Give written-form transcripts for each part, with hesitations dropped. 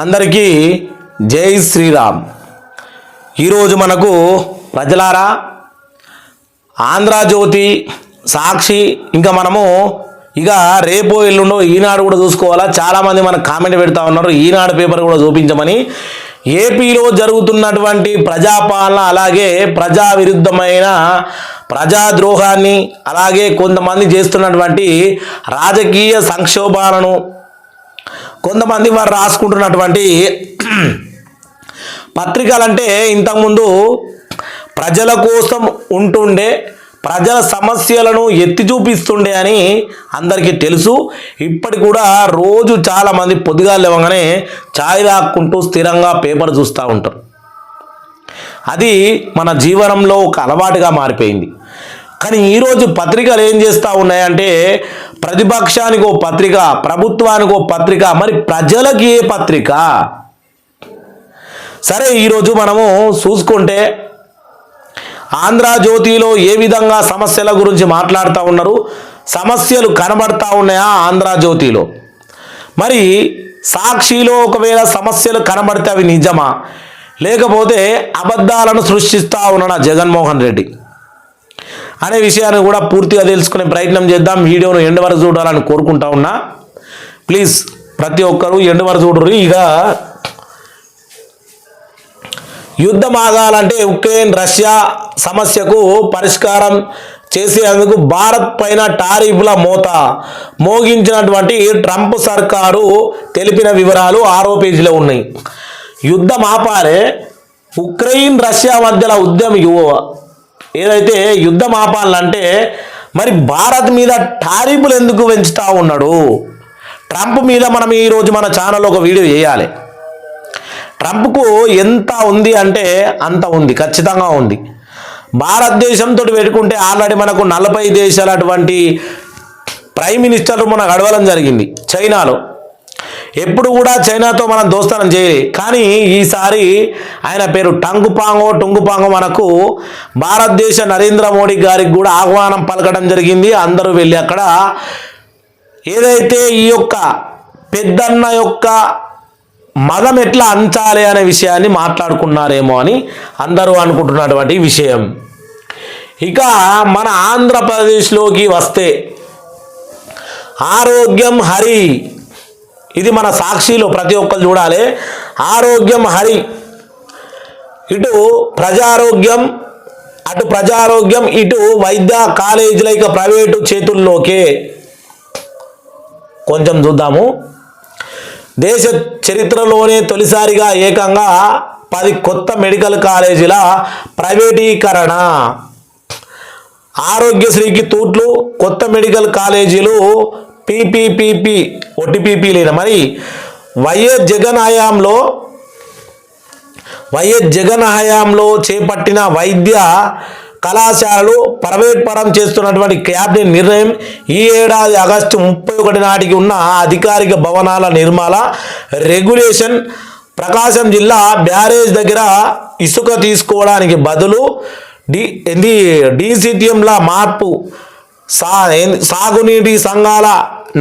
అందరికీ జై శ్రీరామ్. ఈరోజు మనకు ప్రజలారా ఆంధ్రజ్యోతి, సాక్షి, ఇంకా మనము ఇక రేపో ఎల్లుండో ఈనాడు కూడా చూసుకోవాలా. చాలామంది మనకు కామెంట్ పెడతా ఉన్నారు ఈనాడు పేపర్ కూడా చూపించమని. ఏపీలో జరుగుతున్నటువంటి ప్రజాపాలన, అలాగే ప్రజా విరుద్ధమైన ప్రజాద్రోహాన్ని, అలాగే కొంతమంది చేస్తున్నటువంటి రాజకీయ సంక్షోభాలను, కొంతమంది వారు రాసుకుంటున్నటువంటి పత్రికలంటే ఇంతకుముందు ప్రజల కోసం ఉంటుండే, ప్రజల సమస్యలను ఎత్తి చూపిస్తుండే అని అందరికీ తెలుసు. ఇప్పటి కూడా రోజు చాలామంది పొద్దుగా లేవగానే ఛాయ్ తాక్కుంటూ స్థిరంగా పేపర్ చూస్తూ ఉంటారు. అది మన జీవనంలో ఒక అలవాటుగా మారిపోయింది. కానీ ఈరోజు పత్రికలు ఏం చేస్తూ ఉన్నాయంటే, ప్రతిపక్షానికి ఓ పత్రిక, ప్రభుత్వానికి ఓ పత్రిక, మరి ప్రజలకి ఏ పత్రిక? సరే, ఈరోజు మనము చూసుకుంటే ఆంధ్రజ్యోతిలో ఏ విధంగా సమస్యల గురించి మాట్లాడుతూ ఉన్నారు, సమస్యలు కనబడతా ఉన్నాయా ఆంధ్రజ్యోతిలో? మరి సాక్షిలో ఒకవేళ సమస్యలు కనబడితే అవి నిజమా, లేకపోతే అబద్ధాలను సృష్టిస్తూ ఉన్నాడా జగన్మోహన్ రెడ్డి అనే విషయాన్ని కూడా పూర్తిగా తెలుసుకునే ప్రయత్నం చేద్దాం. వీడియోను ఎండ్ వరకు చూడాలని కోరుకుంటా ఉన్నా. ప్లీజ్ ప్రతి ఒక్కరూ ఎండ్ వరకు చూడరు. ఇక యుద్ధం ఆగాలంటే ఉక్రెయిన్ రష్యా సమస్యకు పరిష్కారం చేసేందుకు భారత్ పైన టారిఫ్ల మోత మోగించినటువంటి ట్రంప్ సర్కారు తెలిపిన వివరాలు 6వ పేజీలో ఉన్నాయి. యుద్ధం ఆపాలే, ఉక్రెయిన్ రష్యా మధ్యలో ఏదైతే యుద్ధం ఆపాలంటే మరి భారత్ మీద టారిఫ్లు ఎందుకు పెంచుతూ ఉన్నాడు? ట్రంప్ మీద మనం ఈరోజు మన ఛానల్లో ఒక వీడియో చేయాలి. ట్రంప్కు ఎంత ఉంది అంటే అంత ఉంది, ఖచ్చితంగా ఉంది. భారతదేశంతో పెట్టుకుంటే ఆల్రెడీ మనకు 40 దేశాలు అటువంటి ప్రైమ్ మినిస్టర్లు మనకు అడవడం జరిగింది చైనాలో. ఎప్పుడు కూడా చైనాతో మనం దోస్తానం చేయలే, కానీ ఈసారి ఆయన పేరు టుంగుపాంగో మనకు భారతదేశ నరేంద్ర మోడీ గారికి కూడా ఆహ్వానం పలకడం జరిగింది. అందరూ వెళ్ళి అక్కడ ఏదైతే ఈ యొక్క పెద్దన్న యొక్క మదం ఎట్లా అంచాలి అనే విషయాన్ని మాట్లాడుకున్నారేమో అని అందరూ అనుకుంటున్నటువంటి విషయం. ఇక మన ఆంధ్రప్రదేశ్లోకి వస్తే ఆరోగ్యం హరి, ఇది మన సాక్షిలో ప్రతి ఒక్కరు చూడాలి. ఆరోగ్యం హరి, ఇటు ప్రజారోగ్యం, అటు ప్రజారోగ్యం, ఇటు వైద్య కాలేజీల ఇక ప్రైవేటు చేతుల్లోకే. కొంచెం చూద్దాము. దేశ చరిత్రలోనే తొలిసారిగా ఏకంగా 10 కొత్త మెడికల్ కాలేజీల ప్రైవేటీకరణ. ఆరోగ్యశ్రీకి తూట్లు, కొత్త మెడికల్ కాలేజీలు పీపీపీపీ OTPP లేనా? మరి వైఎస్ జగన్ హయాంలో చేపట్టిన వైద్య కళాశాలలు ప్రైవేట్ పరం చేస్తున్నటువంటి క్యాబినెట్ నిర్ణయం ఈ ఏడాది ఆగస్టు 31 నాటికి ఉన్న అధికారిక భవనాల నిర్మాణ రెగ్యులేషన్ ప్రకాశం జిల్లా బ్యారేజ్ దగ్గర ఇసుక తీసుకోవడానికి బదులు DCTMల మార్పు, సాగునీటి సంఘాల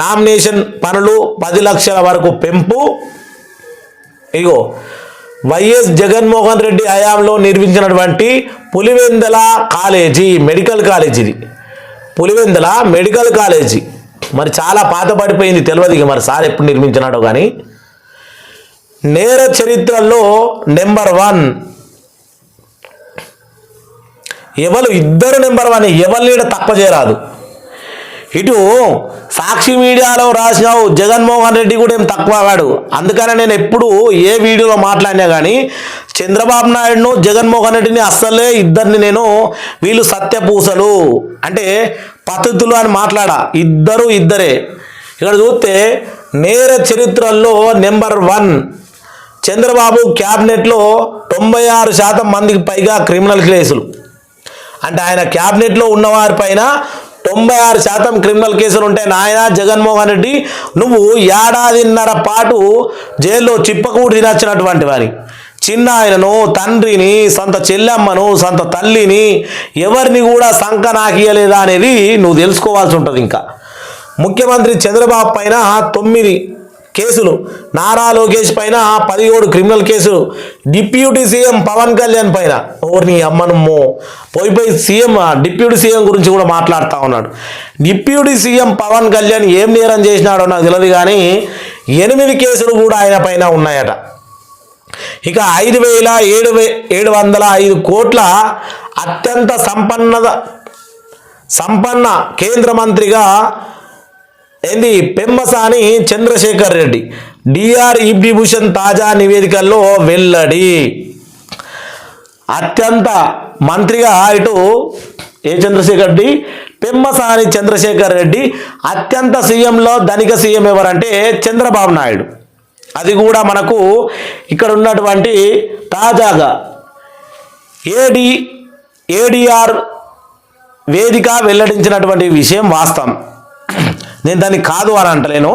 నామినేషన్ పనులు 10 లక్షల వరకు పెంపు. ఇగో వైఎస్ జగన్మోహన్ రెడ్డి హయాంలో నిర్మించినటువంటి పులివెందుల కాలేజీ, మెడికల్ కాలేజీ, ఇది పులివెందుల మెడికల్ కాలేజీ. మరి చాలా పాత పడిపోయింది, తెలియదు మరి సార్ ఎప్పుడు నిర్మించినాడో. కానీ నేర చరిత్రలో నెంబర్ 1 ఇద్దరు నెంబర్ 1, ఎవరిని తక్కువ చేయరాదు. ఇటు సాక్షి మీడియాలో రాసినావు జగన్మోహన్ రెడ్డి కూడా ఏం తక్కువ కాడు. అందుకనే నేను ఎప్పుడు ఏ వీడియోలో మాట్లాడినా కానీ చంద్రబాబు నాయుడును జగన్మోహన్ రెడ్డిని అస్సలే ఇద్దరిని నేను వీళ్ళు సత్యపూసలు అంటే పద్ధతులు అని మాట్లాడా. ఇద్దరే. ఇక్కడ చూస్తే నేర చరిత్రల్లో నెంబర్ 1 చంద్రబాబు క్యాబినెట్లో 96% మందికి పైగా క్రిమినల్ కేసులు. అంటే ఆయన క్యాబినెట్లో ఉన్నవారిపైన 96% క్రిమినల్ కేసులు ఉంటాయి. నాయన జగన్మోహన్ రెడ్డి, నువ్వు 1.5 ఏళ్ల పాటు జైల్లో చిప్పకూడు తినచ్చినటువంటి వారి చిన్న ఆయనను, తండ్రిని, సొంత చెల్లెమ్మను, సొంత తల్లిని ఎవరిని కూడా సంక నాకియలేదా అనేది నువ్వు తెలుసుకోవాల్సి ఉంటుంది. ఇంకా ముఖ్యమంత్రి చంద్రబాబు పైన 9 కేసులు, నారా లోకేష్ పైన 17 క్రిమినల్ కేసులు, డిప్యూటీ సీఎం పవన్ కళ్యాణ్ పైన ఓర్ని అమ్మనమ్మో పోయి సీఎం డిప్యూటీ సీఎం గురించి కూడా మాట్లాడుతూ ఉన్నాడు. డిప్యూటీ సీఎం పవన్ కళ్యాణ్ ఏం నేరం చేసినాడో నాకు తెలియదు కానీ 8 కేసులు కూడా ఆయన పైన ఉన్నాయట. ఇక 5,705 కోట్ల అత్యంత సంపన్న కేంద్ర మంత్రిగా పెమ్మసాని చంద్రశేఖర్ రెడ్డి డిఆర్ఈబీ భూషణ్ తాజా నివేదికల్లో వెల్లడి. అత్యంత మంత్రిగా ఇటు చంద్రశేఖర్ రెడ్డి, పెమ్మసాని చంద్రశేఖర్ రెడ్డి, అత్యంత సీఎంలో ధనిక సీఎం ఎవరంటే చంద్రబాబు నాయుడు. అది కూడా మనకు ఇక్కడ ఉన్నటువంటి తాజాగా ఏడిఆర్ వేదిక వెల్లడించినటువంటి విషయం వాస్తవం. నేను దాన్ని కాదు అని అంటలేను.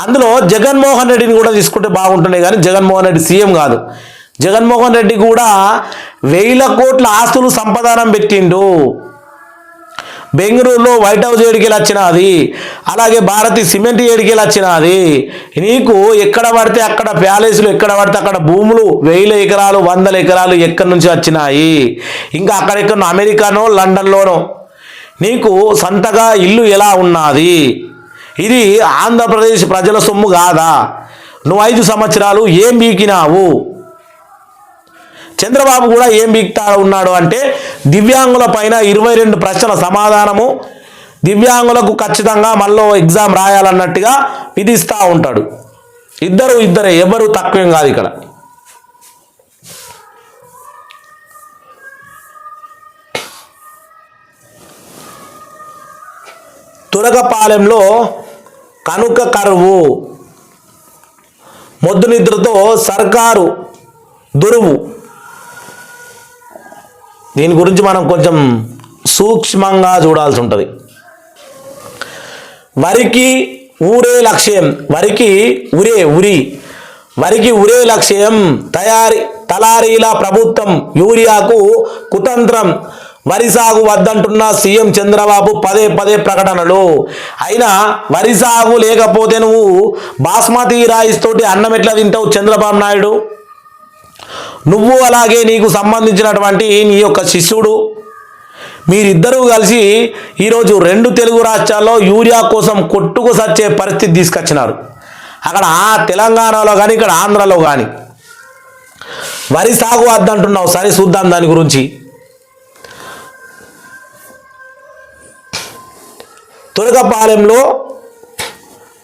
అందులో జగన్మోహన్ రెడ్డిని కూడా తీసుకుంటే బాగుంటుండే కానీ జగన్మోహన్ రెడ్డి సీఎం కాదు. జగన్మోహన్ రెడ్డి కూడా 1,000 కోట్ల ఆస్తులు సంపాదనం పెట్టిండు. బెంగళూరులో వైట్ హౌస్ ఏడికెళ్ళి వచ్చినది, అలాగే భారతి సిమెంట్ ఏడికెళ్ళి వచ్చినది. నీకు ఎక్కడ పడితే అక్కడ ప్యాలెస్లు, ఎక్కడ పడితే అక్కడ భూములు 1000 ఎకరాలు 100 ఎకరాలు ఎక్కడి నుంచి వచ్చినాయి. ఇంకా అక్కడెక్కడ అమెరికానో లండన్లోనో నీకు సొంతగా ఇల్లు ఎలా ఉన్నది? ఇది ఆంధ్రప్రదేశ్ ప్రజల సొమ్ము కాదా? నువ్వు 5 సంవత్సరాలు ఏం బీకినావు? చంద్రబాబు కూడా ఏం బీక్తా ఉన్నాడు అంటే దివ్యాంగుల పైన 22 ప్రశ్నల సమాధానము, దివ్యాంగులకు ఖచ్చితంగా మళ్ళీ ఎగ్జామ్ రాయాలన్నట్టుగా విధిస్తూ ఉంటాడు. ఇద్దరే, ఎవరు తక్కువేం కాదు. ఇక్కడ తురకపాలెంలో కనుక కరువు, మొద్దు నిద్రతో సర్కారు దురువు. దీని గురించి మనం కొంచెం సూక్ష్మంగా చూడాల్సి ఉంటుంది. వరికి ఉరే లక్ష్యం తలారీల ప్రభుత్వం యూరియాకు కుతంత్రం, వరి సాగు వద్దంటున్న సీఎం చంద్రబాబు పదే ప్రకటనలు. అయినా వరి సాగు లేకపోతే నువ్వు బాస్మతి రైస్ తోటి అన్నం ఎట్లా తింటావు చంద్రబాబు నాయుడు? నువ్వు అలాగే నీకు సంబంధించినటువంటి నీ యొక్క శిష్యుడు మీరిద్దరూ కలిసి ఈరోజు 2 తెలుగు రాష్ట్రాల్లో యూరియా కోసం కొట్టుకు సచ్చే పరిస్థితి తీసుకొచ్చినారు. అక్కడ తెలంగాణలో కానీ ఇక్కడ ఆంధ్రలో కానీ వరి సాగు వద్దంటున్నావు. సరే చూద్దాం దాని గురించి. తురకపాలెంలో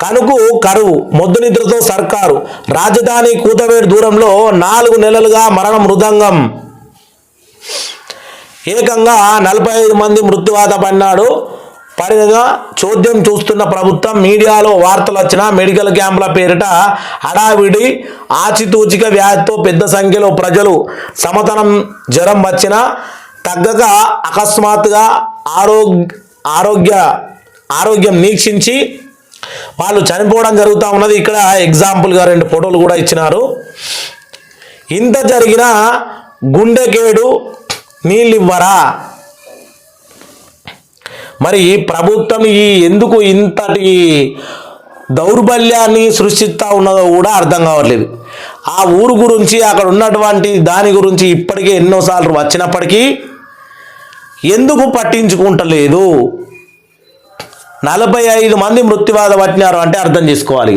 కనుకు కరువు, మొద్దు నిద్రతో సర్కారు, రాజధాని కూతవేడు దూరంలో 4 నెలలుగా మరణ మృదంగం. ఏకంగా 45 మంది మృత్యువాత పడినగా చోద్యం చూస్తున్న ప్రభుత్వం. మీడియాలో వార్తలు వచ్చినా మెడికల్ క్యాంపుల పేరిట హడావిడి, ఆచితూచిక వ్యాధితో పెద్ద సంఖ్యలో ప్రజలు సమతనం జ్వరం వచ్చినా తగ్గక అకస్మాత్తుగా ఆరోగ్యం నీక్షించి వాళ్ళు చనిపోవడం జరుగుతూ ఉన్నది. ఇక్కడ ఎగ్జాంపుల్గా 2 ఫోటోలు కూడా ఇచ్చినారు. ఇంత జరిగిన గుండెకేడు నీళ్ళివ్వరా? మరి ప్రభుత్వం ఎందుకు ఇంతటి దౌర్బల్యాన్ని సృష్టిస్తూ ఉన్నదో కూడా అర్థం కావట్లేదు. ఆ ఊరు గురించి, అక్కడ ఉన్నటువంటి దాని గురించి ఇప్పటికే ఎన్నోసార్లు వచ్చినప్పటికీ ఎందుకు పట్టించుకుంటలేదు? 45 మంది మృత్యువాత పట్టినారు అంటే అర్థం చేసుకోవాలి.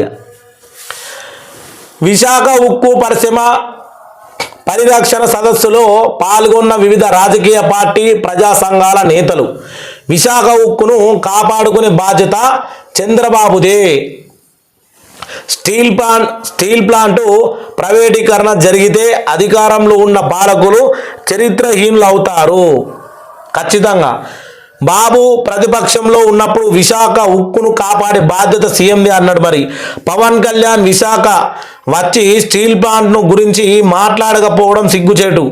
విశాఖ ఉక్కు పరిశ్రమ పరిరక్షణ సదస్సులో పాల్గొన్న వివిధ రాజకీయ పార్టీ ప్రజా సంఘాల నేతలు. విశాఖ ఉక్కును కాపాడుకునే బాధ్యత చంద్రబాబుదే. స్టీల్ ప్లాంట్ ప్రైవేటీకరణ జరిగితే అధికారంలో ఉన్న పాలకులు చరిత్రహీనులు అవుతారు. ఖచ్చితంగా బాబు ప్రతిపక్షంలో ఉన్నప్పుడు విశాఖ ఉక్కును కాపాడే బాధ్యత సీఎందే అన్నాడు. మరి పవన్ కళ్యాణ్ విశాఖ వచ్చి స్టీల్ ప్లాంట్ను గురించి మాట్లాడకపోవడం సిగ్గుచేటు.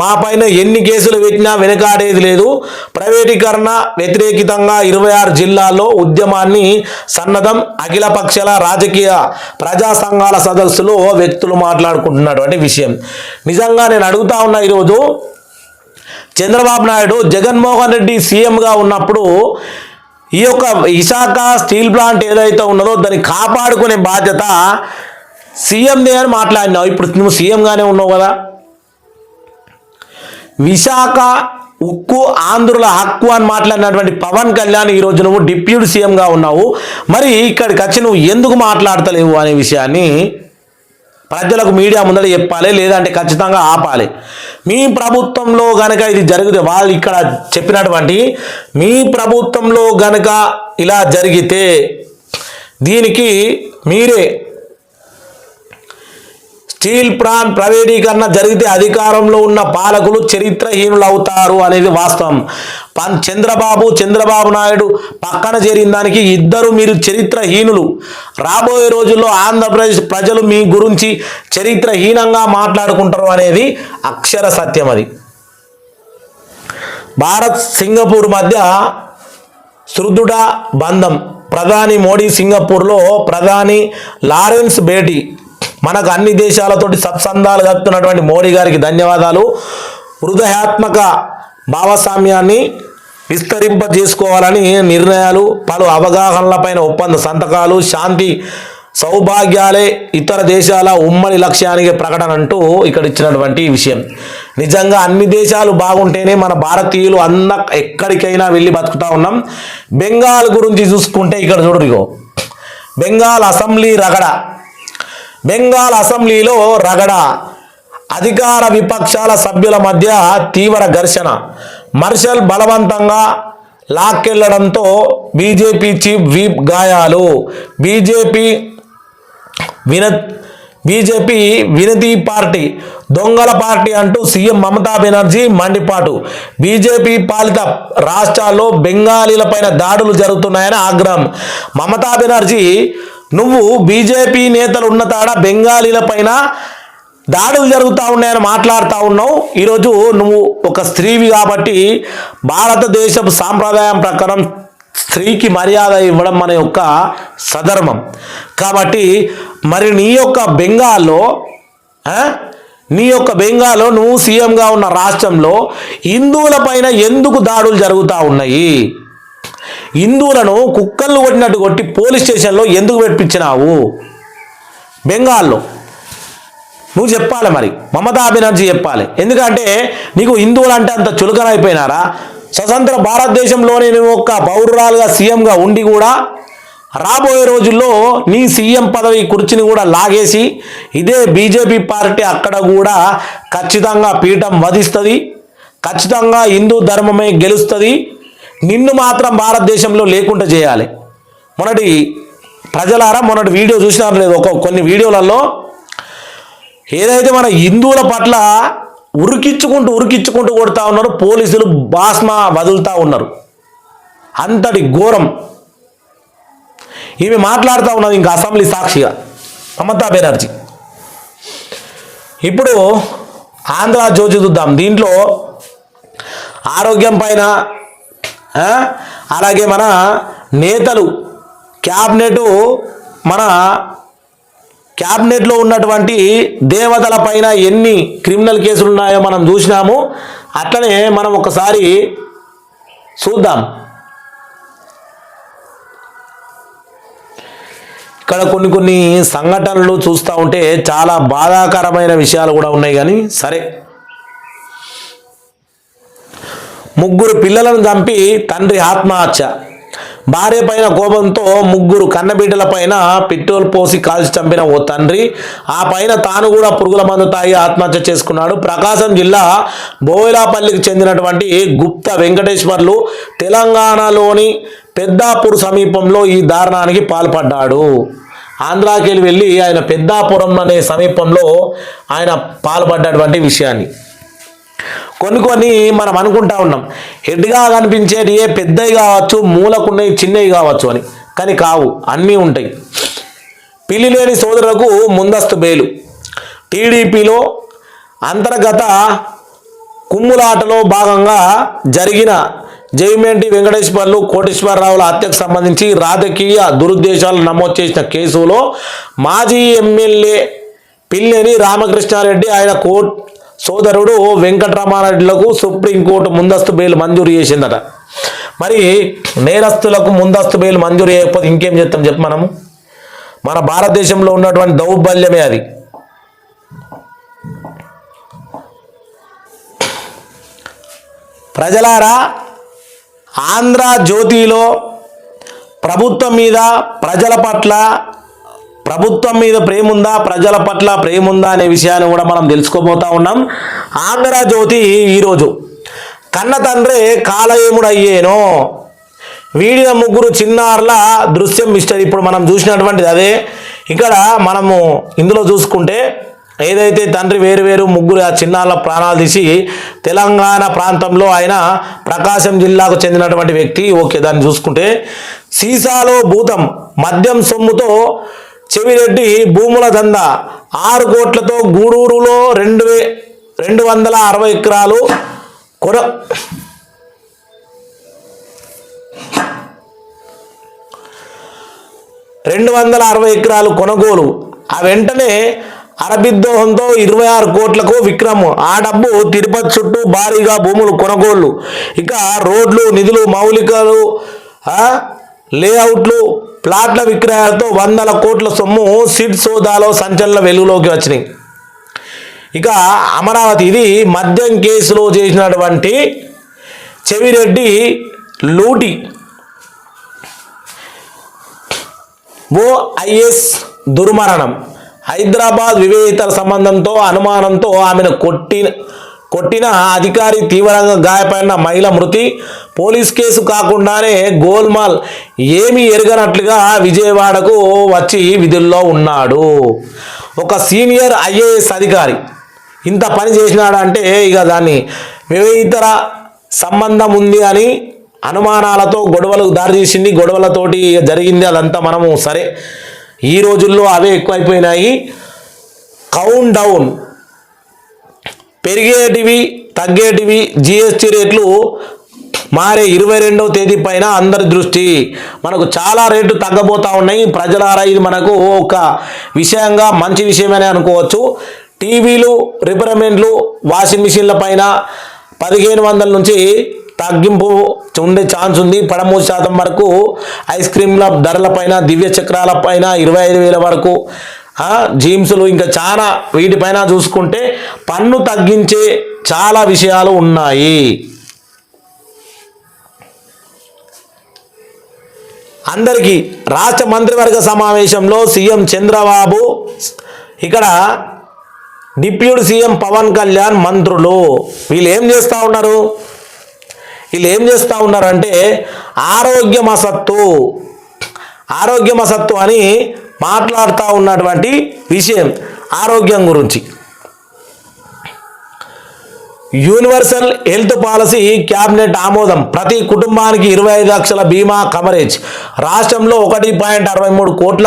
మా పైన ఎన్ని కేసులు పెట్టినా వెనకాడేది లేదు. ప్రైవేటీకరణ వ్యతిరేకితంగా 26 జిల్లాల్లో ఉద్యమాన్ని సన్నద్ధం. అఖిల పక్షాల రాజకీయ ప్రజా సంఘాల సదస్సులో వ్యక్తులు మాట్లాడుకుంటున్నటువంటి విషయం. నిజంగా నేను అడుగుతా ఉన్నా, ఈరోజు చంద్రబాబు నాయుడు జగన్మోహన్ రెడ్డి సీఎంగా ఉన్నప్పుడు ఈ యొక్క విశాఖ స్టీల్ ప్లాంట్ ఏదైతే ఉన్నదో దాన్ని కాపాడుకునే బాధ్యత సీఎందే అని మాట్లాడినావు. ఇప్పుడు నువ్వు సీఎంగానే ఉన్నావు కదా. విశాఖ ఉక్కు ఆంధ్రుల హక్కు అని మాట్లాడినటువంటి పవన్ కళ్యాణ్ ఈరోజు నువ్వు డిప్యూటీ సీఎంగా ఉన్నావు. మరి ఇక్కడికి వచ్చి నువ్వు ఎందుకు మాట్లాడతలేవు అనే విషయాన్ని ప్రజలకు మీడియా ముందర చెప్పాలి, లేదంటే ఖచ్చితంగా ఆపాలి. మీ ప్రభుత్వంలో గనక ఇది జరిగితే, వాళ్ళు ఇక్కడ చెప్పినటువంటి మీ ప్రభుత్వంలో గనక ఇలా జరిగితే దీనికి మీరే స్టీల్ ప్లాంట్ ప్రైవేటీకరణ జరిగితే అధికారంలో ఉన్న పాలకులు చరిత్రహీనులు అవుతారు అనేది వాస్తవం. చంద్రబాబు నాయుడు పక్కన చేరిన దానికి ఇద్దరు మీరు చరిత్రహీనులు. రాబోయే రోజుల్లో ఆంధ్రప్రదేశ్ ప్రజలు మీ గురించి చరిత్రహీనంగా మాట్లాడుకుంటారు అనేది అక్షర సత్యం. అది భారత్ సింగపూర్ మధ్య సుదృఢ బంధం. ప్రధాని మోడీ సింగపూర్లో ప్రధాని లారెన్స్ భేటీ. మనకు అన్ని దేశాలతోటి సత్సంధాలు కలుపుతున్నటువంటి మోడీ గారికి ధన్యవాదాలు. హృదయాత్మక భాగస్వామ్యాన్ని విస్తరింపజేసుకోవాలని నిర్ణయాలు, పలు అవగాహనలపైన ఒప్పంద సంతకాలు, శాంతి సౌభాగ్యాలే ఇతర దేశాల ఉమ్మడి లక్ష్యానికి ప్రకటన అంటూ ఇక్కడ ఇచ్చినటువంటి విషయం. నిజంగా అన్ని దేశాలు బాగుంటేనే మన భారతీయులు ఎక్కడికైనా వెళ్ళి బతుకుతా ఉన్నాం. బెంగాల్ గురించి చూసుకుంటే ఇక్కడ చూడరిగో, బెంగాల్ అసెంబ్లీ రగడ. బెంగాల్ అసెంబ్లీలో రగడ. అధికార విపక్షాల సభ్యుల మధ్య తీవ్ర ఘర్షణ. మార్షల్ బలవంతంగా లాక్కెళ్లడంతో బీజేపీ చీఫ్ విప్ గాయాలు. బీజేపీ వినతి పార్టీ దొంగల పార్టీ అంటూ సీఎం మమతా బెనర్జీ మండిపాటు. బీజేపీ పాలిత రాష్ట్రాల్లో బెంగాలీలపైన దాడులు జరుగుతున్నాయని ఆగ్రహం. మమతా బెనర్జీ, నువ్వు బీజేపీ నేతలు ఉన్న తాడ బెంగాలీలపైన దాడులు జరుగుతూ ఉన్నాయని మాట్లాడుతూ ఉన్నావు. ఈరోజు నువ్వు ఒక స్త్రీవి కాబట్టి భారతదేశపు సాంప్రదాయం ప్రకారం స్త్రీకి మర్యాద ఇవ్వడం మన యొక్క సధర్మం. కాబట్టి మరి నీ యొక్క బెంగాల్లో నువ్వు సీఎంగా ఉన్న రాష్ట్రంలో హిందువులపైన ఎందుకు దాడులు జరుగుతూ ఉన్నాయి? హిందువులను కుక్కలు కొట్టినట్టు కొట్టి పోలీస్ స్టేషన్లో ఎందుకు పెట్టించినావు బెంగాల్లో? నువ్వు చెప్పాలి, మరి మమతా బెనర్జీ చెప్పాలి. ఎందుకంటే నీకు హిందువులు అంటే అంత చులకనైపోయినారా? స్వతంత్ర భారతదేశంలోనే నువ్వు ఒక పౌరురాలుగా సీఎంగా ఉండి కూడా రాబోయే రోజుల్లో నీ సీఎం పదవి కుర్చీని కూడా లాగేసి ఇదే బీజేపీ పార్టీ అక్కడ కూడా ఖచ్చితంగా పీఠం వధిస్తుంది, ఖచ్చితంగా హిందూ ధర్మమే గెలుస్తుంది. నిన్ను మాత్రం భారతదేశంలో లేకుండా చేయాలి. మొన్నటి వీడియో చూసినారు లేదు, కొన్ని వీడియోలలో ఏదైతే మన హిందువుల పట్ల ఉరికిచ్చుకుంటూ కొడతా ఉన్నారు, పోలీసులు బాస్మా వదులుతూ ఉన్నారు. అంతటి ఘోరం ఈమె మాట్లాడుతూ ఉన్నది ఇంకా అసెంబ్లీ సాక్షిగా మమతా బెనర్జీ. ఇప్పుడు ఆంధ్రజ్యోతి చూద్దాం. దీంట్లో ఆరోగ్యం పైన, అలాగే మన నేతలు క్యాబినెట్లో ఉన్నటువంటి దేవతల పైన ఎన్ని క్రిమినల్ కేసులు ఉన్నాయో మనం చూసినాము. అట్లనే మనం ఒకసారి చూద్దాం. ఇక్కడ కొన్ని సంఘటనలు చూస్తూ ఉంటే చాలా బాధాకరమైన విషయాలు కూడా ఉన్నాయి. కానీ సరే, 3 పిల్లలను చంపి తండ్రి ఆత్మహత్య. భార్య పైన కోపంతో 3 కన్నబిడ్డల పైన పెట్రోల్ పోసి కాల్చి చంపిన ఓ తండ్రి, ఆ పైన తాను కూడా పురుగుల మందు తాగి ఆత్మహత్య చేసుకున్నాడు. ప్రకాశం జిల్లా బోయిలాపల్లికి చెందినటువంటి గుప్తా వెంకటేశ్వర్లు తెలంగాణలోని పెద్దాపూర్ సమీపంలో ఈ దారుణానికి పాల్పడ్డాడు. ఆంధ్రాకి వెళ్ళి ఆయన పెద్దాపురం అనే సమీపంలో ఆయన పాల్పడ్డటువంటి విషయాన్ని కొన్ని మనం అనుకుంటా ఉన్నాం. హెడ్గా కనిపించేది ఏ పెద్దవి కావచ్చు, మూలకున్నవి చిన్నవి కావచ్చు అని, కానీ కావు, అన్నీ ఉంటాయి. పిల్లిలేని సోదరులకు ముందస్తు బెయిలు. టీడీపీలో అంతర్గత కుమ్ములాటలో భాగంగా జరిగిన జైమెంటి వెంకటేశ్వర్లు కోటేశ్వరరావుల హత్యకు సంబంధించి రాజకీయ దురుద్దేశాలు నమోదు చేసిన కేసులో మాజీ ఎమ్మెల్యే పిల్లేని రామకృష్ణారెడ్డి, ఆయన సోదరుడు వెంకటరమారెడ్డిలకు సుప్రీంకోర్టు ముందస్తు బెయిల్ మంజూరు చేసిందట. మరి నేరస్తులకు ముందస్తు బెయిల్ మంజూరు చేయకపోతే ఇంకేం చేస్తాం చెప్పు మనము. మన భారతదేశంలో ఉన్నటువంటి దౌర్బల్యమే అది. ప్రజలారా, ఆంధ్రజ్యోతిలో ప్రభుత్వం మీద ప్రజల పట్ల ప్రభుత్వం మీద ప్రేమ ఉందా, ప్రజల పట్ల ప్రేమ ఉందా అనే విషయాన్ని కూడా మనం తెలుసుకోబోతా ఉన్నాం. ఆంధ్రజ్యోతి ఈరోజు కన్న తండ్రే కాలయేముడు అయ్యేనో వీడిన ముగ్గురు చిన్నారుల దృశ్యం మిస్టర్. ఇప్పుడు మనం చూసినటువంటిది అదే. ఇక్కడ మనము ఇందులో చూసుకుంటే ఏదైతే తండ్రి వేరు ముగ్గురు ఆ చిన్నారుల ప్రాణాలు తీసి తెలంగాణ ప్రాంతంలో ఆయన ప్రకాశం జిల్లాకు చెందినటువంటి వ్యక్తి. ఓకే, దాన్ని చూసుకుంటే సీసాలో భూతం, మద్యం సొమ్ముతో చెవిరెడ్డి భూముల దంద, 6 కోట్లతో గూడూరులో 260 ఎకరాలు 260 ఎకరాలు కొనుగోలు. ఆ వెంటనే అరబిద్దోహంతో 26 కోట్లకు విక్రమ్. ఆ డబ్బు తిరుపతి చుట్టూ భారీగా భూములు కొనుగోళ్లు. ఇక రోడ్లు, నిధులు, మౌలికలు, లేఅవుట్లు, ప్లాట్ల విక్రయాలతో 100 కోట్ల సొమ్ము సిట్ సోదాలో సంచలన వెలుగులోకి వచ్చినాయి. ఇక అమరావతి, ఇది మద్యం కేసులో చేసినటువంటి చెవిరెడ్డి లూటి. ఐఎస్ దుర్మరణం. హైదరాబాద్ వివేహితర సంబంధంతో అనుమానంతో ఆమెను కొట్టిన అధికారి తీవ్రంగా గాయపడిన మహిళ మృతి. పోలీస్ కేసు కాకుండానే గోల్మాల్ ఏమీ ఎరగనట్లుగా విజయవాడకు వచ్చి విధుల్లో ఉన్నాడు. ఒక సీనియర్ ఐఏఎస్ అధికారి ఇంత పని చేసినాడంటే ఇక దాన్ని వివేహితర సంబంధం ఉంది అని అనుమానాలతో గొడవలకు దారితీసింది. గొడవలతోటి జరిగింది అదంతా. మనము సరే, ఈ రోజుల్లో అవే ఎక్కువైపోయినాయి. కౌంట్ డౌన్, పెరిగేటివి తగ్గేటివి, జిఎస్టీ రేట్లు మారే 22వ తేదీ పైన అందరి దృష్టి. మనకు చాలా రేట్లు తగ్గబోతా ఉన్నాయి. ప్రజలారా, ఇది మనకు ఒక విషయంగా మంచి విషయమని అనుకోవచ్చు. టీవీలు, రిపేర్మెంట్లు, వాషింగ్ మిషన్ల పైన 1500 నుంచి తగ్గింపు ఉండే ఛాన్స్ ఉంది. 13% వరకు. ఐస్ క్రీమ్ల ధరలపైన, దివ్య చక్రాలపైన 25,000 వరకు. జీమ్స్లు, ఇంకా చాలా వీటిపైన చూసుకుంటే పన్ను తగ్గించే చాలా విషయాలు ఉన్నాయి. అందరికీ రాష్ట్ర మంత్రివర్గ సమావేశంలో సీఎం చంద్రబాబు, ఇక్కడ డిప్యూటీ సీఎం పవన్ కళ్యాణ్, మంత్రులు వీళ్ళు ఏం చేస్తూ ఉన్నారు? అంటే ఆరోగ్యమసత్తు అని మాట్లాడుతూ ఉన్నటువంటి విషయం ఆరోగ్యం గురించి. యూనివర్సల్ హెల్త్ పాలసీ క్యాబినెట్ ఆమోదం. ప్రతి కుటుంబానికి 25 లక్షల బీమా కవరేజ్. రాష్ట్రంలో 1.63 కోట్ల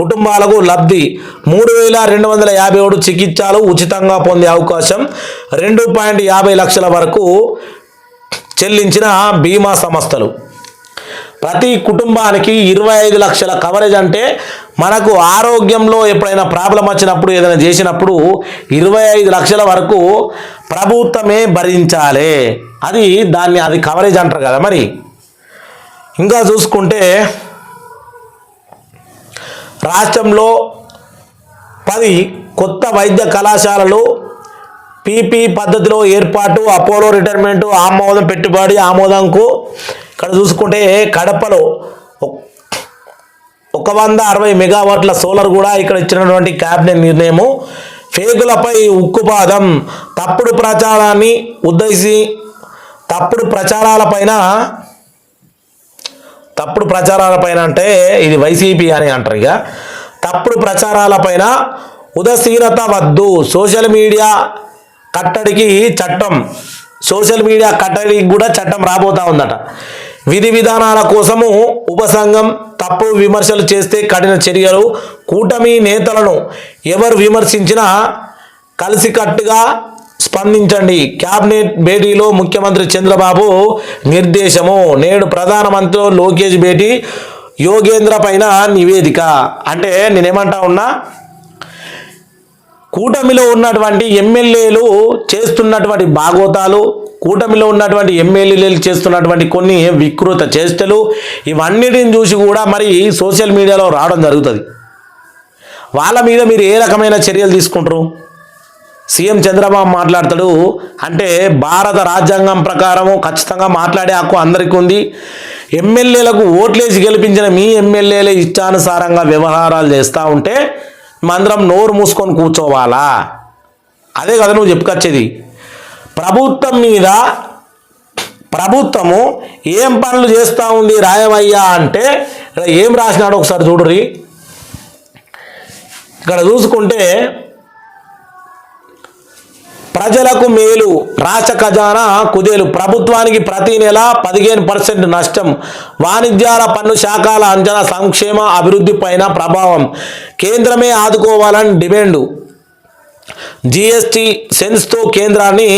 కుటుంబాలకు లబ్ధి. 3,257 చికిత్సలు ఉచితంగా పొందే అవకాశం. 2.50 లక్షల వరకు చెల్లించిన బీమా సంస్థలు. ప్రతి కుటుంబానికి 25 లక్షల కవరేజ్ అంటే మనకు ఆరోగ్యంలో ఎప్పుడైనా ప్రాబ్లం వచ్చినప్పుడు, ఏదైనా చేసినప్పుడు 25 లక్షల వరకు ప్రభుత్వమే భరించాలి. అది కవరేజ్ అంటారు కదా. మరి ఇంకా చూసుకుంటే రాష్ట్రంలో 10 కొత్త వైద్య కళాశాలలు పీపీ పద్ధతిలో ఏర్పాటు. అపోలో రిటైర్మెంట్ ఆమోదం, పెట్టుబడి ఆమోదంకు. ఇక్కడ చూసుకుంటే కడపలో 160 మెగావాట్ల సోలార్ కూడా ఇక్కడ ఇచ్చినటువంటి క్యాబినెట్ నిర్ణయము. ఫేకులపై ఉక్కుపాదం. తప్పుడు ప్రచారాన్ని ఉద్దేశించి తప్పుడు ప్రచారాలపైన అంటే ఇది వైసీపీ అని అంటారు. ఇక తప్పుడు ప్రచారాలపైన ఉదాసీనత వద్దు. సోషల్ మీడియా కట్టడికి కూడా చట్టం రాబోతా ఉందట. విధి విధానాల కోసము ఉపసంఘం. తప్పుడు విమర్శలు చేస్తే కఠిన చర్యలు. కూటమి నేతలను ఎవరు విమర్శించినా కలిసికట్టుగా స్పందించండి. క్యాబినెట్ భేటీలో ముఖ్యమంత్రి చంద్రబాబు నిర్దేశము. నేడు ప్రధానమంత్రి లోకేష్ భేటీ. యోగేంద్ర పైన నివేదిక. అంటే నేనేమంటా ఉన్నా, కూటమిలో ఉన్నటువంటి ఎమ్మెల్యేలు చేస్తున్నటువంటి బాగోతాలు, కూటమిలో ఉన్నటువంటి ఎమ్మెల్యేలు చేస్తున్నటువంటి కొన్ని వికృత చేష్టలు ఇవన్నిటిని చూసి కూడా మరి సోషల్ మీడియాలో రావడం జరుగుతుంది. వాళ్ళ మీద మీరు ఏ రకమైన చర్యలు తీసుకుంటారు? సీఎం చంద్రబాబు మాట్లాడతాడు అంటే భారత రాజ్యాంగం ప్రకారము ఖచ్చితంగా మాట్లాడే హక్కు అందరికీ ఉంది. ఎమ్మెల్యేలకు ఓట్లేసి గెలిపించిన మీ ఎమ్మెల్యేలే ఇష్టానుసారంగా వ్యవహారాలు చేస్తూ ఉంటే మందరం నోరు మూసుకొని కూర్చోవాలా? అదే కదా నువ్వు చెప్పుకొచ్చేది. ప్రభుత్వం మీద ప్రభుత్వము ఏం పనులు చేస్తూ ఉంది రాయవయ్యా అంటే ఏం రాసినాడో ఒకసారి చూడుర్రి. ఇక్కడ చూసుకుంటే ప్రజలకు మేలు, రాష్ట్ర ఖజానా కుదేలు, ప్రభుత్వానికి ప్రతి నెల 15% నష్టం, వాణిజ్యాల పన్ను శాఖల అంచనా, సంక్షేమ అభివృద్ధి పైన ప్రభావం, కేంద్రమే ఆదుకోవాలని డిమాండు, జిఎస్టీ సెన్స్తో కేంద్రాన్ని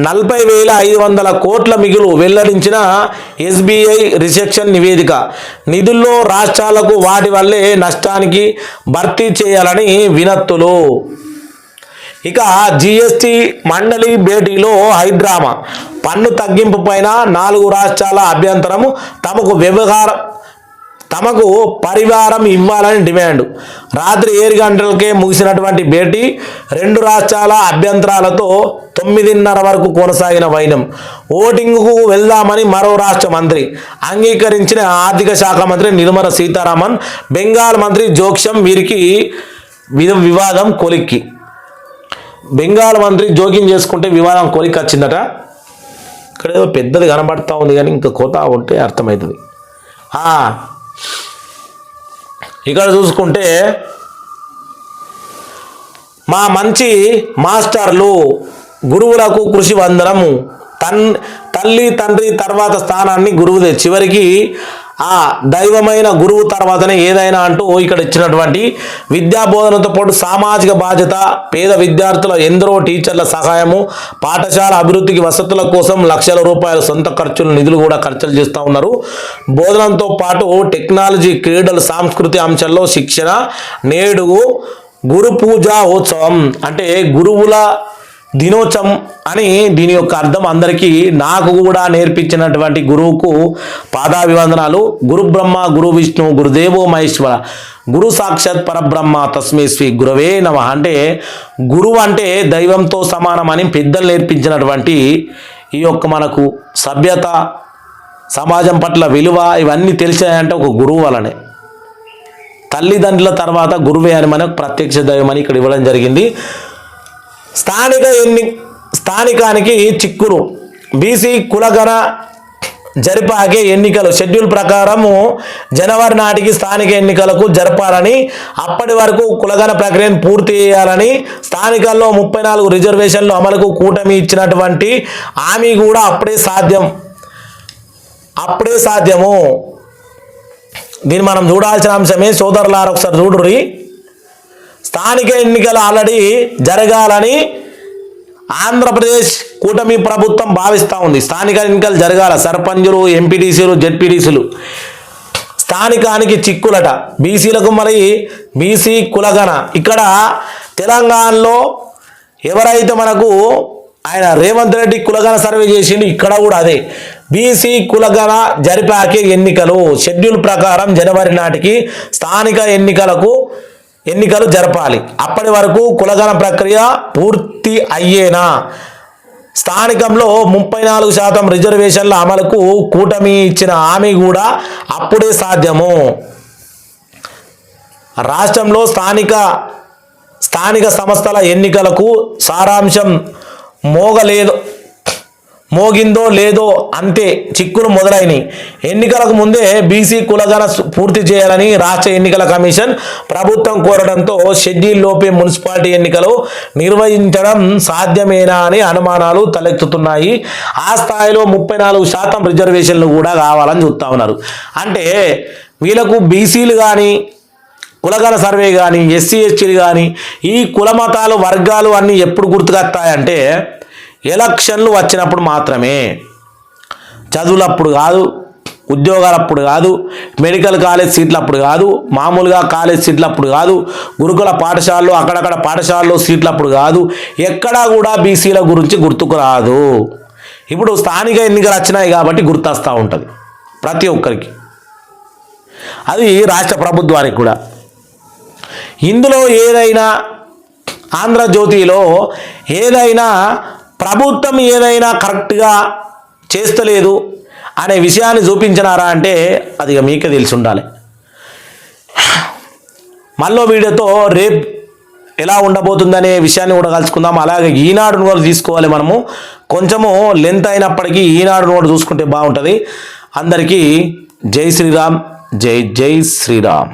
40,500 కోట్ల మిగులు వెల్లడించిన ఎస్బీఐ రిసెప్షన్ నివేదిక, నిధుల్లో రాష్ట్రాలకు వాటి వల్లే నష్టానికి భర్తీ చేయాలని వినతులు. ఇక జిఎస్టీ మండలి భేటీలో హైడ్రామా, పన్ను తగ్గింపు పైన 4 రాష్ట్రాల అభ్యంతరము, తమకు పరివారం ఇవ్వాలని డిమాండ్. రాత్రి 7 గంటలకే ముగిసినటువంటి భేటీ 2 రాష్ట్రాల అభ్యంతరాలతో 9:30 వరకు కొనసాగిన వైనం. ఓటింగ్కు వెళ్దామని మరో రాష్ట్ర మంత్రి అంగీకరించిన ఆర్థిక శాఖ మంత్రి నిర్మలా సీతారామన్, బెంగాల్ మంత్రి జోక్యం వీరికి వివాదం కొలిక్కి. బెంగాల్ మంత్రి జోక్యం చేసుకుంటే వివాదం కొలిక్కి వచ్చిందట. ఇక్కడ ఏదో పెద్దది కనబడతా ఉంది కానీ ఇంకా కొత్త ఉంటే అర్థమవుతుంది. ఇక్కడ చూసుకుంటే మా మంచి మాస్టర్లు, గురువులకు కృషి వందనము, తల్లి తండ్రి తర్వాత స్థానాన్ని గురువుదే, చివరికి ఆ దైవమైన గురువు తర్వాతనే ఏదైనా అంటూ ఇక్కడ ఇచ్చినటువంటి విద్యా బోధనతో పాటు సామాజిక బాధ్యత, పేద విద్యార్థుల ఎందరో టీచర్ల సహాయము, పాఠశాల అభివృద్ధికి వసతుల కోసం లక్షల రూపాయల సొంత ఖర్చులు నిధులు కూడా ఖర్చులు చేస్తూ ఉన్నారు. బోధనతో పాటు టెక్నాలజీ, క్రీడలు, సాంస్కృతిక అంశాల్లో శిక్షణ. నేడు గురు పూజా ఉత్సవం అంటే గురువుల దినోత్సవం అని దీని యొక్క అర్థం అందరికీ నాకు కూడా నేర్పించినటువంటి గురువుకు పాదాభివందనాలు. గురు బ్రహ్మ, గురు విష్ణు, గురుదేవో మహేశ్వర, గురు సాక్షాత్ పరబ్రహ్మ, తస్మై శ్రీ గురవే నమః. అంటే గురువు అంటే దైవంతో సమానమని పెద్దలు నేర్పించినటువంటి ఈ యొక్క మనకు సభ్యత, సమాజం పట్ల విలువ ఇవన్నీ తెలిసాయంటే ఒక గురువు వలనే. తల్లిదండ్రుల తర్వాత గురువే అని మనకు ప్రత్యక్ష దైవం అని ఇక్కడ ఇవ్వడం జరిగింది. స్థానికానికి చిక్కులు, బీసీ కులగణ జరిపాకే ఎన్నికలు షెడ్యూల్ ప్రకారము జనవరి నాటికి స్థానిక ఎన్నికలకు జరపాలని, అప్పటి వరకు కులగణ ప్రక్రియను పూర్తి చేయాలని, స్థానికల్లో 34 రిజర్వేషన్లు అమలుకు కూటమి ఇచ్చినటువంటి హామీ కూడా అప్పుడే సాధ్యము. దీన్ని మనం చూడాల్సిన అంశమే. సోదరులారా ఒకసారి చూడుర్రి. స్థానిక ఎన్నికలు ఆల్రెడీ జరగాలని ఆంధ్రప్రదేశ్ కూటమి ప్రభుత్వం భావిస్తూ ఉంది. స్థానిక ఎన్నికలు జరగాల, సర్పంచులు, ఎంపీటీసీలు, జెడ్పీటీసీలు. స్థానికానికి చిక్కులట బీసీలకు. మరి బీసీ కులగణ ఇక్కడ తెలంగాణలో ఎవరైతే మనకు ఆయన రేవంత్ రెడ్డి కులగణ సర్వే చేసిండు, ఇక్కడ కూడా అదే బీసీ కులగణ జరిపాకే ఎన్నికలు షెడ్యూల్ ప్రకారం జనవరి నాటికి స్థానిక ఎన్నికలు జరపాలి. అప్పటి వరకు కులగణ ప్రక్రియ పూర్తి అయ్యేనా, స్థానికంలో 34% రిజర్వేషన్ల అమలుకు కూటమి ఇచ్చిన హామీ కూడా అప్పుడే సాధ్యము. రాష్ట్రంలో స్థానిక సంస్థల ఎన్నికలకు సారాంశం మోగిందో లేదో అంతే చిక్కులు మొదలైనవి. ఎన్నికలకు ముందే బీసీ కులగణ పూర్తి చేయాలని రాష్ట్ర ఎన్నికల కమిషన్ ప్రభుత్వం కోరడంతో షెడ్యూల్ లోపే మున్సిపాలిటీ ఎన్నికలు నిర్వహించడం సాధ్యమేనా అని అనుమానాలు తలెత్తుతున్నాయి. ఆ స్థాయిలో 34% రిజర్వేషన్లు కూడా కావాలని చూస్తూ ఉన్నారు. అంటే వీళ్ళకు బీసీలు కానీ, కులగణ సర్వే కానీ, ఎస్సీ ఎస్టీలు కానీ, ఈ కుల మతాలు వర్గాలు అన్నీ ఎప్పుడు గుర్తుకొస్తాయంటే ఎలక్షన్లు వచ్చినప్పుడు మాత్రమే. చదువులప్పుడు కాదు, ఉద్యోగాలప్పుడు కాదు, మెడికల్ కాలేజ్ సీట్లప్పుడు కాదు, మామూలుగా కాలేజ్ సీట్లప్పుడు కాదు, గురుకుల పాఠశాలలో అక్కడక్కడ పాఠశాలలో సీట్లప్పుడు కాదు, ఎక్కడా కూడా బీసీల గురించి గుర్తుకు రాదు. ఇప్పుడు స్థానిక ఎన్నికలు వచ్చినాయి కాబట్టి గుర్తొస్తూ ఉంటుంది ప్రతి ఒక్కరికి, అది రాష్ట్ర ప్రభుత్వానికి కూడా. ఇందులో ఏదైనా ఆంధ్రజ్యోతిలో ఏదైనా ప్రభుత్వం ఏదైనా కరెక్ట్గా చేస్తలేదు అనే విషయాన్ని చూపించినారా అంటే అది ఇక మీకే తెలిసి ఉండాలి. మళ్ళీ వీడియోతో రేపు ఎలా ఉండబోతుందనే విషయాన్ని కూడా కలుసుకుందాం. అలాగే ఈనాడు కూడా తీసుకోవాలి మనము, కొంచెము లెంత్ అయినప్పటికీ ఈనాడు కూడా చూసుకుంటే బాగుంటుంది. అందరికీ జై శ్రీరామ్, జై జై శ్రీరామ్.